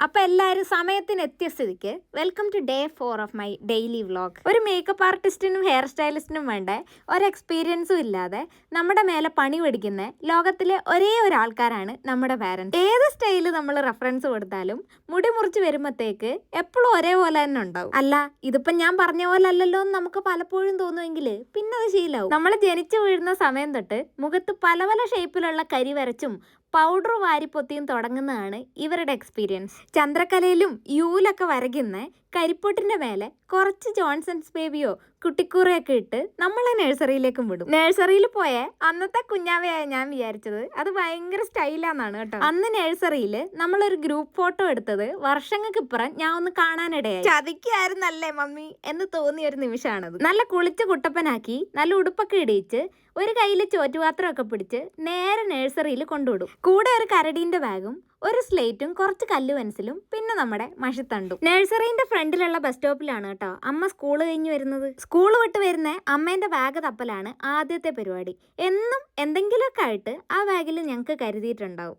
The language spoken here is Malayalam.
അപ്പോൾ എല്ലാവരും സമയത്തിന് എത്തിയ സ്ഥിതിക്ക് welcome to day 4 of my daily vlog. ഒരു മേക്കപ്പ് ആർട്ടിസ്റ്റിനും ഹെയർ സ്റ്റൈലിസ്റ്റിനും വേണ്ട ഒരു എക്സ്പീരിയൻസും ഇല്ലാതെ നമ്മുടെ മേലെ പണി പിടിക്കുന്ന ലോകത്തിലെ ഒരേ ഒരു ആൾക്കാരാണ് നമ്മുടെ പാരൻസ്. ഏത് സ്റ്റൈല് നമ്മൾ റെഫറൻസ് കൊടുത്താലും മുടി മുറിച്ച് വരുമ്പോഴത്തേക്ക് എപ്പോഴും ഒരേപോലെ തന്നെ ഉണ്ടാവും. അല്ല, ഇതിപ്പം ഞാൻ പറഞ്ഞ പോലെ അല്ലല്ലോ എന്ന് നമുക്ക് പലപ്പോഴും തോന്നുമെങ്കിൽ പിന്നെ അത് ശീലമാവും. നമ്മൾ ജനിച്ചു വീഴുന്ന സമയം തൊട്ട് മുഖത്ത് പല പല ഷേപ്പിലുള്ള കരി വരച്ചും പൗഡർ വാരിപ്പൊത്തിയും തുടങ്ങുന്നതാണ് ഇവരുടെ എക്സ്പീരിയൻസ്. ചന്ദ്രക്കലയിലും യൂലൊക്കെ വരയ്ക്കുന്ന കരിപ്പൊട്ടിൻ്റെ മേലെ കുറച്ച് ജോൺസൺസ് ബേബിയോ കുട്ടിക്കൂറയൊക്കെ ഇട്ട് നമ്മളെ നഴ്സറിയിലേക്കും വിടും. നഴ്സറിയിൽ പോയ അന്നത്തെ കുഞ്ഞാവയായ ഞാൻ വിചാരിച്ചത് അത് ഭയങ്കര സ്റ്റൈലാന്നാണ് കേട്ടോ. അന്ന് നഴ്സറിയിൽ നമ്മളൊരു ഗ്രൂപ്പ് ഫോട്ടോ എടുത്തത് വർഷങ്ങൾക്ക് ഇപ്പുറം ഞാൻ ഒന്ന് കാണാനിടയായി. ചതിക്കായിരുന്നല്ലേ മമ്മി എന്ന് തോന്നിയ ഒരു നിമിഷമാണത്. നല്ല കുളിച്ച് കുട്ടപ്പനാക്കി നല്ല ഉടുപ്പൊക്കെ ഇടിയിച്ച് ഒരു കയ്യിൽ ചോറ്റുപാത്രമൊക്കെ പിടിച്ച് നേരെ നഴ്സറിയിൽ കൊണ്ടുവിടും. കൂടെ ഒരു കരടീൻ്റെ ബാഗും ഒരു സ്ലേറ്റും കുറച്ച് കല്ല് പെൻസിലും പിന്നെ നമ്മുടെ മഷിത്തണ്ടും. നഴ്സറിന്റെ ഫ്രണ്ടിലുള്ള ബസ് സ്റ്റോപ്പിലാണ് കേട്ടോ അമ്മ സ്കൂൾ കഴിഞ്ഞ് വരുന്നത്. സ്കൂൾ വിട്ട് വരുന്ന അമ്മേന്റെ ബാഗ് തപ്പലാണ് ആദ്യത്തെ പരിപാടി. എന്നും എന്തെങ്കിലുമൊക്കെ ആയിട്ട് ആ ബാഗിൽ ഞങ്ങൾക്ക് കരുതിയിട്ടുണ്ടാവും.